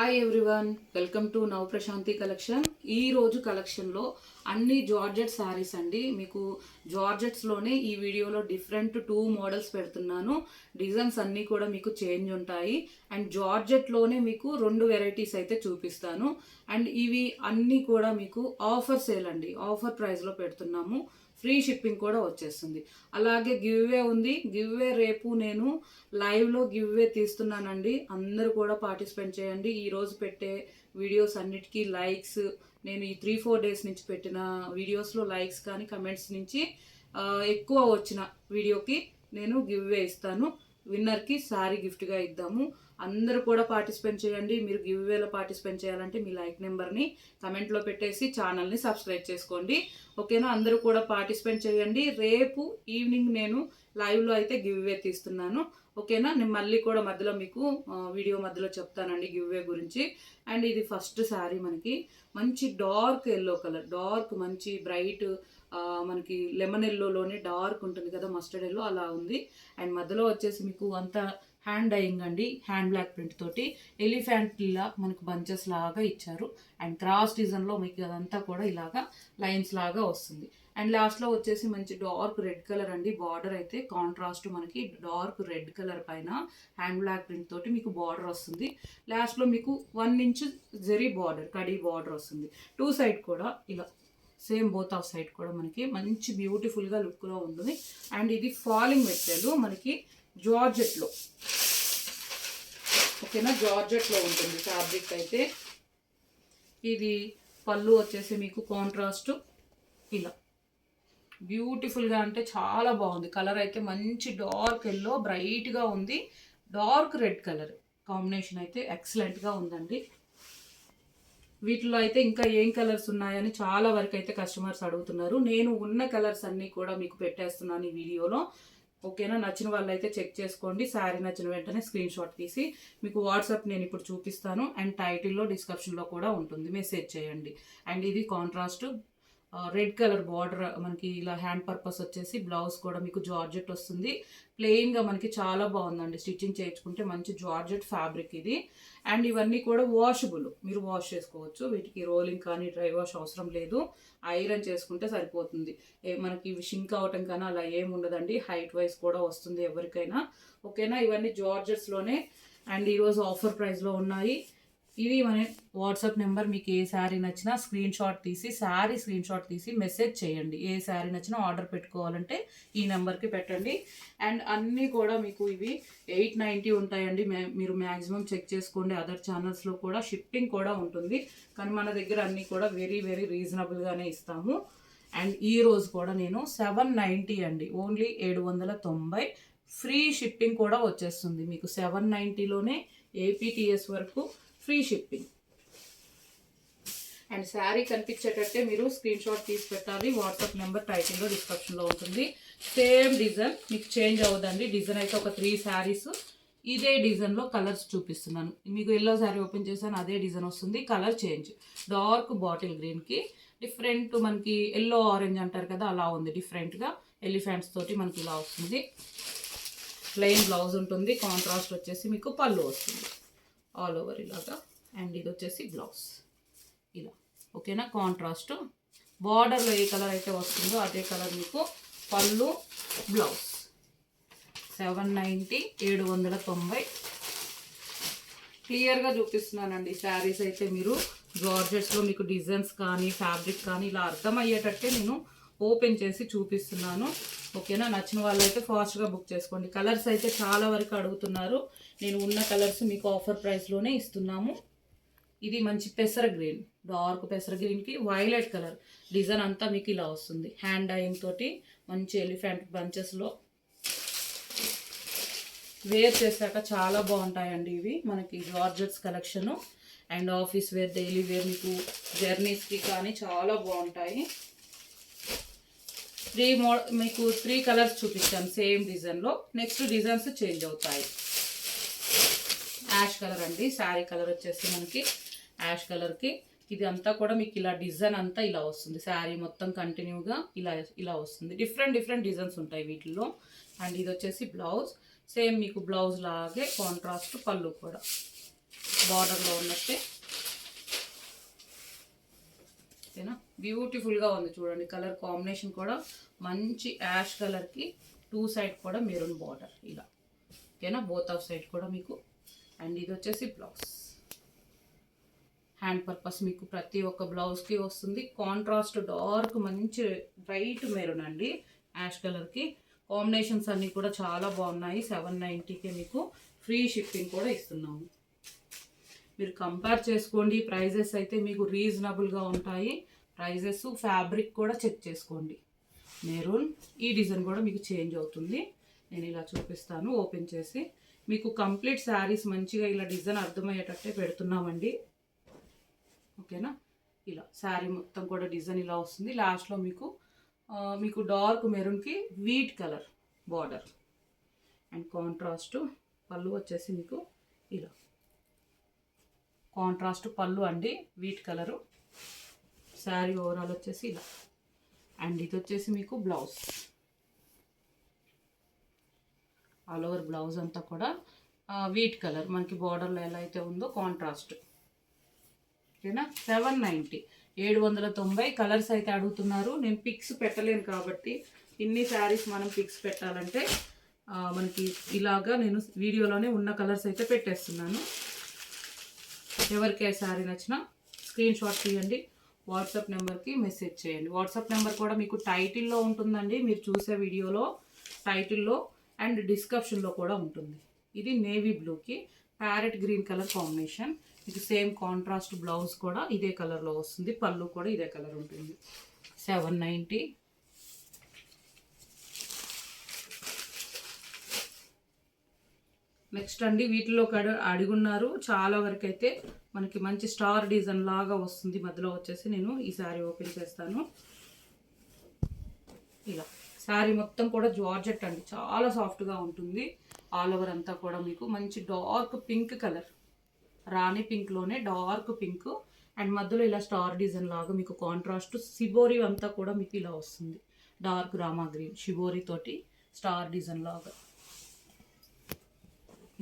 Hi everyone, welcome to Nav Prashanti collection. ఈ రోజు కలెక్షన్లో అన్ని జార్జెట్ శారీస్ అండి. మీకు జార్జెట్స్లోనే ఈ వీడియోలో డిఫరెంట్ 2 మోడల్స్ పెడుతున్నాను. డిజైన్స్ అన్నీ కూడా మీకు చేంజ్ ఉంటాయి. అండ్ జార్జెట్లోనే మీకు 2 వెరైటీస్ అయితే చూపిస్తాను. అండ్ ఇవి అన్నీ కూడా మీకు ఆఫర్ సేల్ అండి, ఆఫర్ ప్రైస్లో పెడుతున్నాము. ఫ్రీ షిప్పింగ్ కూడా వచ్చేస్తుంది. అలాగే గివ్వే ఉంది. గివ్వే రేపు నేను లైవ్లో గివ్వే తీస్తున్నానండి. అందరూ కూడా పార్టిసిపేట్ చేయండి. ఈరోజు పెట్టే వీడియోస్ అన్నిటికీ లైక్స్, నేను ఈ 3-4 డేస్ నుంచి పెట్టిన వీడియోస్లో లైక్స్ కానీ కమెంట్స్ నుంచి ఎక్కువ వచ్చిన వీడియోకి నేను గివ్వే ఇస్తాను. విన్నర్కి శారీ గిఫ్ట్గా ఇద్దాము. అందరూ కూడా పార్టిసిపేట్ చేయండి. మీరు గివ్వేలో పార్టిసిపేట్ చేయాలంటే మీ లైక్ నెంబర్ని కమెంట్లో పెట్టేసి ఛానల్ని సబ్స్క్రైబ్ చేసుకోండి. ఓకేనా? అందరూ కూడా పార్టిసిపేట్ చేయండి. రేపు ఈవినింగ్ నేను లైవ్లో అయితే గివ్వే తీస్తున్నాను. ఓకేనా? నేను మళ్ళీ కూడా మధ్యలో మీకు వీడియో మధ్యలో చెప్తానండి గివ్వే గురించి. అండ్ ఇది ఫస్ట్ శారీ మనకి మంచి డార్క్ ఎల్లో కలర్, డార్క్ మంచి బ్రైట్ మనకి లెమన్ ఎల్లోలోనే డార్క్ ఉంటుంది కదా, మస్టర్డ్ ఎల్లో అలా ఉంది. అండ్ మధ్యలో వచ్చేసి మీకు అంతా హ్యాండ్ డైయింగ్ అండి, హ్యాండ్ బ్లాక్ ప్రింట్ తోటి ఎలిఫెంట్ ఇలా మనకు బంచెస్ లాగా ఇచ్చారు. అండ్ క్రాస్ డిజైన్లో మీకు అదంతా కూడా ఇలాగా లైన్స్ లాగా వస్తుంది. అండ్ లాస్ట్లో వచ్చేసి మంచి డార్క్ రెడ్ కలర్ అండి. బార్డర్ అయితే కాంట్రాస్ట్ మనకి డార్క్ రెడ్ కలర్ పైన హ్యాండ్ బ్లాక్ ప్రింట్ తోటి మీకు బార్డర్ వస్తుంది. లాస్ట్లో మీకు 1 inch zari border, khadi border వస్తుంది. 2 సైడ్ కూడా ఇలా సేమ్ బోత్ ఆఫ్ సైడ్ కూడా మనకి మంచి బ్యూటిఫుల్గా లుక్లో ఉంటుంది. అండ్ ఇది ఫాలింగ్ మెటీరియల్ మనకి జార్జెట్లో, ఓకేనా? జార్జెట్లో ఉంటుంది ఫ్యాబ్రిక్ అయితే. ఇది పళ్ళు వచ్చేసి మీకు కాంట్రాస్ట్ ఇలా బ్యూటిఫుల్గా, అంటే చాలా బాగుంది. కలర్ అయితే మంచి డార్క్ ఎల్లో బ్రైట్గా ఉంది. డార్క్ రెడ్ కలర్ కాంబినేషన్ అయితే ఎక్సలెంట్గా ఉందండి. వీటిలో అయితే ఇంకా ఏం కలర్స్ ఉన్నాయని చాలా వరకు అయితే కస్టమర్స్ అడుగుతున్నారు. నేను ఉన్న కలర్స్ అన్నీ కూడా మీకు పెట్టేస్తున్నాను ఈ వీడియోలో. ఓకేనా? నచ్చిన వాళ్ళు అయితే చెక్ చేసుకోండి. శారీ నచ్చిన వెంటనే స్క్రీన్ షాట్ తీసి మీకు వాట్సాప్ నేను ఇప్పుడు చూపిస్తాను. అండ్ టైటిల్లో డిస్క్రిప్షన్లో కూడా ఉంటుంది, మెసేజ్ చేయండి. అండ్ ఇది కాంట్రాస్ట్ రెడ్ కలర్ బార్డర్ మనకి ఇలా హ్యాండ్ పర్పస్ వచ్చేసి, బ్లౌజ్ కూడా మీకు జార్జెట్ వస్తుంది. ప్లెయిన్గా మనకి చాలా బాగుందండి. స్టిచ్చింగ్ చేయించుకుంటే మంచి జార్జెట్ ఫ్యాబ్రిక్ ఇది. అండ్ ఇవన్నీ కూడా వాషబుల్, మీరు వాష్ చేసుకోవచ్చు. వీటికి రోలింగ్ కానీ డ్రై వాష్ అవసరం లేదు, ఐరన్ చేసుకుంటే సరిపోతుంది. మనకి షింక్ అవటం కానీ అలా ఏమి ఉండదండి. హైట్ వైజ్ కూడా వస్తుంది ఎవరికైనా. ఓకేనా? ఇవన్నీ జార్జెట్స్లోనే. అండ్ ఈరోజు ఆఫర్ ప్రైస్లో ఉన్నాయి. ఇది మన వాట్సాప్ నెంబర్. మీకు ఏ శారీ నచ్చినా స్క్రీన్ షాట్ తీసి మెసేజ్ చేయండి. ఏ శారీ నచ్చినా ఆర్డర్ పెట్టుకోవాలంటే ఈ నెంబర్కి పెట్టండి. అండ్ అన్నీ కూడా మీకు ఇవి 890 ఉంటాయండి. మీరు మ్యాక్సిమం చెక్ చేసుకోండి. అదర్ ఛానల్స్లో కూడా షిప్పింగ్ కూడా ఉంటుంది, కానీ మన దగ్గర అన్నీ కూడా వెరీ వెరీ రీజనబుల్గానే ఇస్తాము. అండ్ ఈ రోజు కూడా నేను 790 అండి, ఓన్లీ 790 ఫ్రీ షిప్పింగ్ కూడా వచ్చేస్తుంది మీకు. 790లోనే APTS వరకు ఫ్రీ షిప్పింగ్. అండ్ శారీ కనిపించేటట్టే మీరు స్క్రీన్ షాట్ తీసి పెట్టాలి. వాట్సాప్ నెంబర్ టైటిల్లో డిస్క్రిప్షన్లో ఉంటుంది. సేమ్ డిజైన్ మీకు చేంజ్ అవ్వదండి. డిజైన్ అయితే ఒక 3 శారీస్ ఇదే డిజైన్లో కలర్స్ చూపిస్తున్నాను మీకు. ఎల్లో శారీ ఓపెన్ చేశాను, అదే డిజైన్ వస్తుంది. కలర్ చేంజ్, డార్క్ బాటిల్ గ్రీన్కి డిఫరెంట్ మనకి ఎల్లో ఆరెంజ్ అంటారు కదా, అలా ఉంది. డిఫరెంట్గా ఎలిఫెంట్స్ తోటి మనకి ఇలా వస్తుంది. ప్లెయిన్ బ్లౌజ్ ఉంటుంది. కాంట్రాస్ట్ వచ్చేసి మీకు పళ్ళు వస్తుంది ఆల్ ఓవర్ ఇలాగా. అండ్ ఇది వచ్చేసి బ్లౌజ్ ఇలా. ఓకేనా? కాంట్రాస్ట్ బార్డర్లో ఏ కలర్ అయితే వస్తుందో అదే కలర్ మీకు పళ్ళు, బ్లౌజ్. 790, 790 క్లియర్గా చూపిస్తున్నానండి. శారీస్ అయితే మీరు జార్జెట్స్లో మీకు డిజైన్స్ కానీ ఫ్యాబ్రిక్ కానీ ఇలా అర్థమయ్యేటట్టే నేను ఓపెన్ చేసి చూపిస్తున్నాను. ఓకేనా? నచ్చిన వాళ్ళు అయితే ఫాస్ట్గా బుక్ చేసుకోండి. కలర్స్ అయితే చాలా వరకు అడుగుతున్నారు. నేను ఉన్న కలర్స్ మీకు ఆఫర్ ప్రైస్లోనే ఇస్తున్నాము. ఇది మంచి పెసర గ్రీన్, డార్క్ పెసర గ్రీన్కి వైలెట్ కలర్ డిజైన్ అంతా మీకు ఇలా వస్తుంది. హ్యాండ్ డైయింగ్ తోటి మంచి ఎలిఫెంట్ బంచెస్లో వేర్ చేశాక చాలా బాగుంటాయండి ఇవి మనకి georgettes collection. And office wear, daily wear, మీకు జర్నీస్కి కానీ చాలా బాగుంటాయి. మీకు 3 కలర్స్ చూపించాను సేమ్ డిజైన్లో. నెక్స్ట్ డిజైన్స్ చేంజ్ అవుతాయి. యాష్ కలర్ అండి, శారీ కలర్ వచ్చేసి మనకి యాష్ కలర్కి ఇది అంతా కూడా మీకు ఇలా డిజైన్ అంతా ఇలా వస్తుంది. శారీ మొత్తం కంటిన్యూగా ఇలా వస్తుంది. డిఫరెంట్ డిజైన్స్ ఉంటాయి వీటిల్లో. అండ్ ఇది వచ్చేసి బ్లౌజ్, సేమ్ మీకు బ్లౌజ్ లాగే కాంట్రాస్ట్ పళ్ళు కూడా. బార్డర్లో ఉన్నట్టే. ఓకేనా, బ్యూటిఫుల్గా ఉంది చూడండి. కలర్ కాంబినేషన్ కూడా మంచి యాష్ కలర్కి 2 సైడ్ కూడా మెరూన్ బార్డర్ ఇలా. ఓకేనా, బోత్ ఆఫ్ సైడ్ కూడా మీకు. అండ్ ఇది వచ్చేసి బ్లౌజ్. హ్యాండ్ పర్పస్ మీకు ప్రతి ఒక్క బ్లౌజ్కి వస్తుంది. కాంట్రాస్ట్ డార్క్ మంచి బ్రైట్ మెరూన్ అండి, యాష్ కలర్కి. కాంబినేషన్స్ అన్నీ కూడా చాలా బాగున్నాయి. 790కే మీకు ఫ్రీ షిప్పింగ్ కూడా ఇస్తున్నాము. మీరు కంపేర్ చేసుకోండి. ప్రైజెస్ అయితే మీకు రీజనబుల్గా ఉంటాయి. ప్రైజెస్, ఫ్యాబ్రిక్ కూడా చెక్ చేసుకోండి. మెరూన్ ఈ డిజైన్ కూడా మీకు చేంజ్ అవుతుంది. నేను ఇలా చూపిస్తాను ఓపెన్ చేసి. మీకు కంప్లీట్ శారీస్ మంచిగా ఇలా డిజైన్ అర్థమయ్యేటట్టే పెడుతున్నామండి. ఓకేనా, ఇలా శారీ మొత్తం కూడా డిజైన్ ఇలా వస్తుంది. లాస్ట్లో మీకు డార్క్ మెరూన్కి wheat colour border. And contrast పళ్ళు వచ్చేసి మీకు ఇలా కాంట్రాస్ట్ పళ్ళు అండి, వీట్ కలరు. శారీ ఓవరాల్ వచ్చేసి ఇలా. అండ్ ఇది వచ్చేసి మీకు బ్లౌజ్. ఆల్ ఓవర్ బ్లౌజ్ అంతా కూడా వీట్ కలర్ మనకి బార్డర్లో ఎలా అయితే ఉందో కాంట్రాస్ట్. ఓకేనా, 790, 790. కలర్స్ అయితే అడుగుతున్నారు. నేను పిక్స్ పెట్టలేను కాబట్టి ఇన్ని శారీస్ మనం పిక్స్ పెట్టాలంటే మనకి ఇలాగా నేను వీడియోలోనే ఉన్న కలర్స్ అయితే పెట్టేస్తున్నాను. ఎవరికి శారీ నచ్చినా స్క్రీన్ షాట్ తీయండి, వాట్సాప్ నెంబర్కి మెసేజ్ చేయండి. వాట్సాప్ నెంబర్ కూడా మీకు టైటిల్లో ఉంటుందండి, మీరు చూసే వీడియోలో టైటిల్లో అండ్ డిస్క్రిప్షన్లో కూడా ఉంటుంది. ఇది నేవీ బ్లూకి ప్యారెట్ గ్రీన్ కలర్ కాంబినేషన్. మీకు సేమ్ కాంట్రాస్ట్ బ్లౌజ్ కూడా ఇదే కలర్లో వస్తుంది. పళ్ళు కూడా ఇదే కలర్ ఉంటుంది. 790. నెక్స్ట్ అండి, వీటిలో అడుగున్నారు చాలా వరకు అయితే. మనకి మంచి స్టార్ డిజైన్ లాగా వస్తుంది. మధ్యలో వచ్చేసి నేను ఈ శారీ ఓపెన్ చేస్తాను. ఇలా శారీ మొత్తం కూడా జార్జెట్ అండి, చాలా సాఫ్ట్గా ఉంటుంది. ఆల్ ఓవర్ అంతా కూడా మీకు మంచి డార్క్ పింక్ కలర్, రాణి పింక్లోనే డార్క్ పింక్. అండ్ మధ్యలో ఇలా స్టార్ డిజైన్ లాగా మీకు కాంట్రాస్ట్ షిబోరి అంతా కూడా మీకు ఇలా వస్తుంది. డార్క్ రామా గ్రీన్ షిబోరి తోటి స్టార్ డిజైన్ లాగా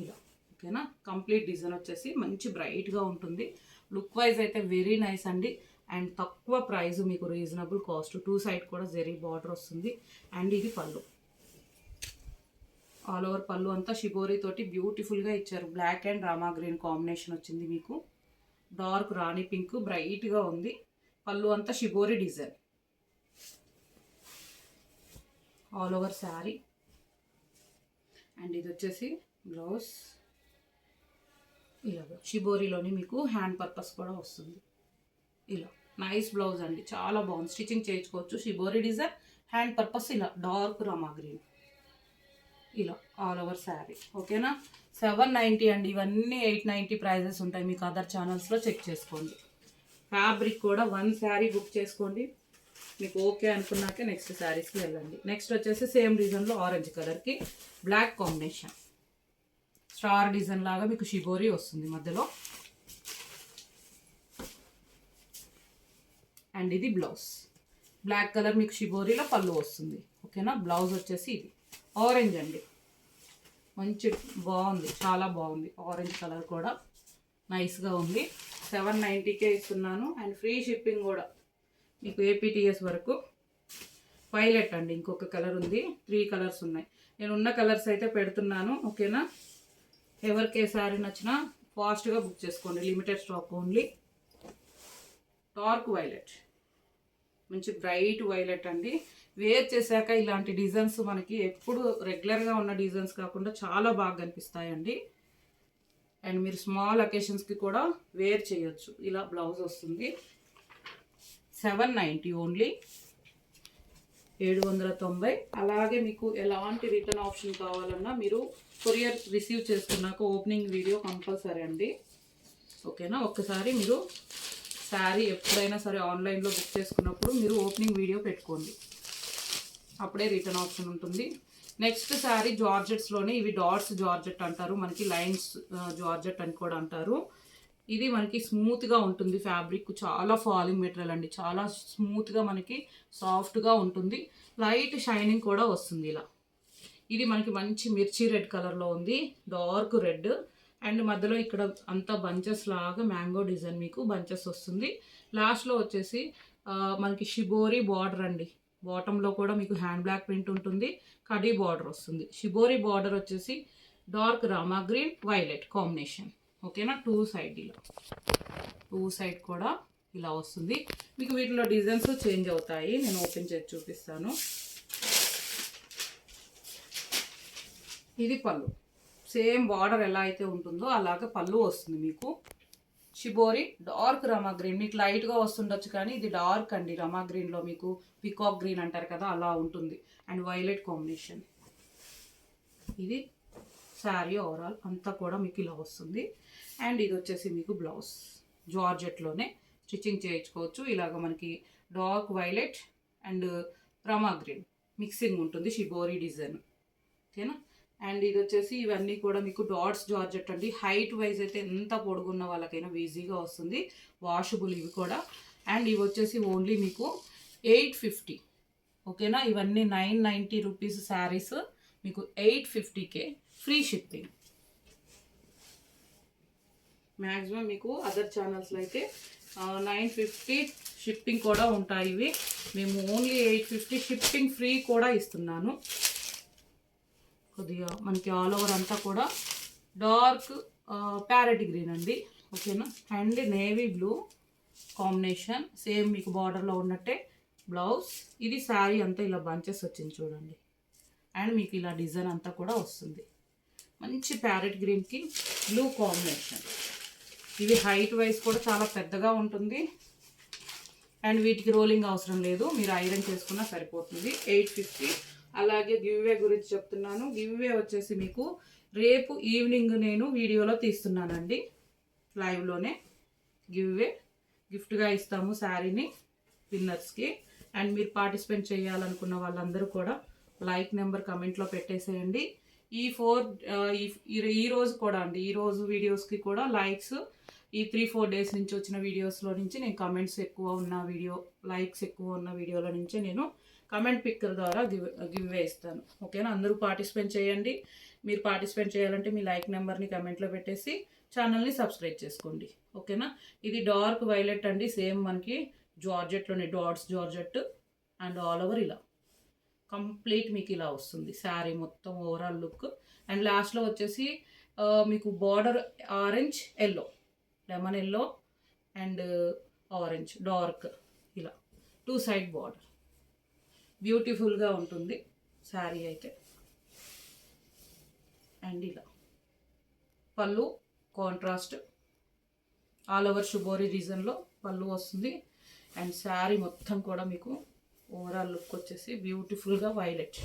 ఇలా. ఓకేనా, కంప్లీట్ డిజైన్ వచ్చేసి మంచి బ్రైట్గా ఉంటుంది. లుక్ వైజ్ అయితే వెరీ నైస్ అండి. అండ్ తక్కువ ప్రైస్, మీకు రీజనబుల్ కాస్ట్. 2 సైడ్ కూడా జెరీ బార్డర్ వస్తుంది. అండ్ ఇది పళ్ళు. ఆల్ ఓవర్ పళ్ళు అంతా షిబోరి తోటి బ్యూటిఫుల్గా ఇచ్చారు. Black and Rama green combination వచ్చింది మీకు. డార్క్ రాణి పింక్ బ్రైట్గా ఉంది. పళ్ళు అంతా షిబోరి design. All over sari. And ఇది వచ్చేసి బ్లౌజ్. ఇలా షిబోరిలోని మీకు హ్యాండ్ పర్పస్ కూడా వస్తుంది. ఇలా నైస్ బ్లౌజ్ అండి, చాలా బాగుంది. స్టిచ్చింగ్ చేయించుకోవచ్చు. షిబోరి డిజైన్, హ్యాండ్ పర్పస్ ఇలా డార్క్ రామా గ్రీన్. ఇలా ఆల్ ఓవర్ శారీ. ఓకేనా, 790 అండి. ఇవన్నీ 890 ప్రైజెస్ ఉంటాయి. మీకు అదర్ ఛానల్స్లో చెక్ చేసుకోండి. ఫ్యాబ్రిక్ కూడా 1 శారీ బుక్ చేసుకోండి. మీకు ఓకే అనుకున్నాకే నెక్స్ట్ శారీస్కి వెళ్ళండి. నెక్స్ట్ వచ్చేసి సేమ్ డిజైన్లో ఆరెంజ్ కలర్కి బ్లాక్ కాంబినేషన్. స్టార్ డిజైన్ లాగా మీకు షిబోరి వస్తుంది మధ్యలో. అండ్ ఇది బ్లౌజ్. బ్లాక్ కలర్ మీకు షిబోరిలో పళ్ళు వస్తుంది. ఓకేనా, బ్లౌజ్ వచ్చేసి ఇది ఆరెంజ్ అండి, మంచి బాగుంది, చాలా బాగుంది. ఆరెంజ్ కలర్ కూడా నైస్గా ఉంది. 790కే ఇస్తున్నాను. అండ్ ఫ్రీ షిప్పింగ్ కూడా మీకు ఏపీటీఎస్ వరకు. వైలెట్ అండి, ఇంకొక కలర్ ఉంది. 3 కలర్స్ ఉన్నాయి. నేను ఉన్న కలర్స్ అయితే పెడుతున్నాను. ఓకేనా, ఎవరికి ఏ శారీ నచ్చినా ఫాస్ట్గా బుక్ చేసుకోండి. Limited stock only. Dark violet, మంచి బ్రైట్ వైలెట్ అండి. వేర్ చేశాక ఇలాంటి డిజైన్స్ మనకి ఎప్పుడు రెగ్యులర్గా ఉన్న డిజైన్స్ కాకుండా చాలా బాగా కనిపిస్తాయండి. అండ్ మీరు స్మాల్ అకేషన్స్కి కూడా వేర్ చేయొచ్చు. ఇలా బ్లౌజ్ వస్తుంది. 790 ఓన్లీ, 790. అలాగే మీకు ఎలాంటి రిటర్న్ ఆప్షన్ కావాలన్నా మీరు కొరియర్ రిసీవ్ చేసుకున్నాక ఓపెనింగ్ వీడియో కంపల్సరీ అండి. ఓకేనా, ఒక్కసారి మీరు శారీ ఎప్పుడైనా సరే ఆన్లైన్లో బుక్ చేసుకున్నప్పుడు మీరు ఓపెనింగ్ వీడియో పెట్టుకోండి, అప్పుడే రిటర్న్ ఆప్షన్ ఉంటుంది. నెక్స్ట్ శారీ జార్జెట్స్లోనే, ఇవి డాట్స్ జార్జెట్ అంటారు, మనకి లైన్స్ జార్జెట్ అని కూడా అంటారు. ఇది మనకి స్మూత్గా ఉంటుంది. ఫ్యాబ్రిక్ చాలా ఫాలింగ్ మెటీరియల్ అండి, చాలా స్మూత్గా మనకి సాఫ్ట్గా ఉంటుంది. లైట్ షైనింగ్ కూడా వస్తుంది ఇలా. ఇది మనకి మంచి మిర్చి రెడ్ కలర్లో ఉంది, డార్క్ రెడ్. అండ్ మధ్యలో ఇక్కడ అంతా బంచెస్ లాగా మ్యాంగో డిజైన్ మీకు బంచెస్ వస్తుంది. లాస్ట్లో వచ్చేసి మనకి షిబోరి బార్డర్ అండి. బాటంలో కూడా మీకు హ్యాండ్ బ్లాక్ ప్రింట్ ఉంటుంది, కడీ బార్డర్ వస్తుంది. షిబోరి బార్డర్ వచ్చేసి dark Rama green violet combination. ఓకేనా, టూ సైడ్ కూడా ఇలా వస్తుంది మీకు. వీటిలో డిజైన్స్ చేంజ్ అవుతాయి, నేను ఓపెన్ చేసి చూపిస్తాను. ఇది పళ్ళు, సేమ్ బార్డర్ ఎలా అయితే ఉంటుందో అలాగే పళ్ళు వస్తుంది మీకు. షిబోరి డార్క్ రమా గ్రీన్, మీకు లైట్గా వస్తుండొచ్చు కానీ ఇది డార్క్ అండి. రమా గ్రీన్లో మీకు పికాక్ గ్రీన్ అంటారు కదా అలా ఉంటుంది. And violet combination. ఇది శారీ ఓవరాల్ అంతా కూడా మీకు ఇలా వస్తుంది. అండ్ ఇది వచ్చేసి మీకు బ్లౌజ్ జార్జెట్లోనే స్టిచ్చింగ్ చేయించుకోవచ్చు. ఇలాగ మనకి dark violet and Rama green mixing ఉంటుంది షిబోరి డిజైన్. ఓకేనా, అండ్ ఇది వచ్చేసి ఇవన్నీ కూడా మీకు డాట్స్ జార్జెట్ అండి. హైట్ వైజ్ అయితే ఎంత పొడుగున్న వాళ్ళకైనా ఈజీగా వస్తుంది, వాషబుల్ ఇవి కూడా. అండ్ ఇవి వచ్చేసి ఓన్లీ మీకు 850. ఓకేనా, ఇవన్నీ 990 రూపీస్ శారీస్ మీకు 850కే ఫ్రీ షిప్పింగ్. మ్యాక్సిమం మీకు అదర్ ఛానల్స్లో అయితే 950 షిప్పింగ్ కూడా ఉంటాయి. ఇవి మేము ఓన్లీ 850 షిప్పింగ్ ఫ్రీ కూడా ఇస్తున్నాను. కొద్దిగా మనకి ఆల్ ఓవర్ అంతా కూడా డార్క్ ప్యారెట్ గ్రీన్ అండి. ఓకేనా, and navy blue combination same మీకు బార్డర్లో ఉన్నట్టే బ్లౌజ్. ఇది శారీ అంతా ఇలా బంచెస్ వచ్చింది చూడండి. అండ్ మీకు ఇలా డిజైన్ అంతా కూడా వస్తుంది. మంచి ప్యారెట్ గ్రీన్కి బ్లూ కాంబినేషన్. ఇవి హైట్ వైజ్ కూడా చాలా పెద్దగా ఉంటుంది. అండ్ వీటికి రోలింగ్ అవసరం లేదు, మీరు ఐరన్ చేసుకున్నా సరిపోతుంది. 850. అలాగే గివ్వే గురించి చెప్తున్నాను. గివ్వే వచ్చేసి మీకు రేపు ఈవినింగ్ నేను వీడియోలో తీస్తున్నానండి, లైవ్లోనే. గివ్వే గిఫ్ట్గా ఇస్తాము శారీని విన్నర్స్కి. అండ్ మీరు పార్టిసిపేట్ చేయాలనుకున్న వాళ్ళందరూ కూడా లైక్ నెంబర్ కమెంట్లో పెట్టేసేయండి. ఈ రోజు కూడా అండి, ఈరోజు వీడియోస్కి కూడా లైక్స్ ఈ 3-4 డేస్ నుంచి వచ్చిన వీడియోస్లో నుంచి నేను కమెంట్స్ ఎక్కువ ఉన్న వీడియో, లైక్స్ ఎక్కువ ఉన్న వీడియోల నుంచే నేను కమెంట్ పిక్కర్ ద్వారా గివ్వే ఇస్తాను. ఓకేనా, అందరూ పార్టిసిపేట్ చేయండి. మీరు పార్టిసిపేట్ చేయాలంటే మీ లైక్ నెంబర్ని కమెంట్లో పెట్టేసి ఛానల్ని సబ్స్క్రైబ్ చేసుకోండి. ఓకేనా, ఇది డార్క్ వైలెట్ అండి. సేమ్ మనకి జార్జెట్లోనే dots georgette and all over ఇలా కంప్లీట్ మీకు ఇలా వస్తుంది శారీ మొత్తం ఓవరాల్ లుక్. అండ్ లాస్ట్లో వచ్చేసి మీకు border orange yellow, lemon yellow and orange dark ఇలా 2 సైడ్ బార్డర్. బ్యూటిఫుల్గా ఉంటుంది శారీ అయితే. అండ్ ఇలా పళ్ళు కాంట్రాస్ట్ ఆల్ ఓవర్ షిబోరి డిజైన్లో పళ్ళు వస్తుంది. అండ్ శారీ మొత్తం కూడా మీకు ఓవరాల్ లుక్ వచ్చేసి బ్యూటిఫుల్గా వైలెట్.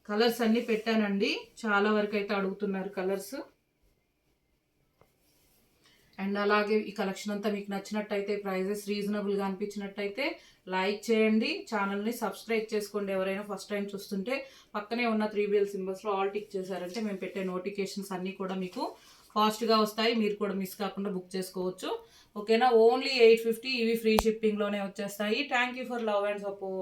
కలర్స్ అన్నీ పెట్టానండి, చాలా వరకు అయితే అడుగుతున్నారు కలర్స్. అండ్ అలాగే ఈ కలెక్షన్ అంతా మీకు నచ్చినట్టయితే, ప్రైజెస్ రీజనబుల్గా అనిపించినట్టయితే లైక్ చేయండి, ఛానల్ని సబ్స్క్రైబ్ చేసుకోండి. ఎవరైనా ఫస్ట్ టైం చూస్తుంటే పక్కనే ఉన్న 3 బెల్ సింబల్స్లో ఆల్ టిక్ చేశారంటే మేము పెట్టే నోటిఫికేషన్స్ అన్నీ కూడా మీకు ఫాస్ట్గా వస్తాయి. మీరు కూడా మిస్ కాకుండా బుక్ చేసుకోవచ్చు. ఓకేనా, ఓన్లీ 850. ఇవి ఫ్రీ షిప్పింగ్లోనే వచ్చేస్తాయి. Thank you for love and support.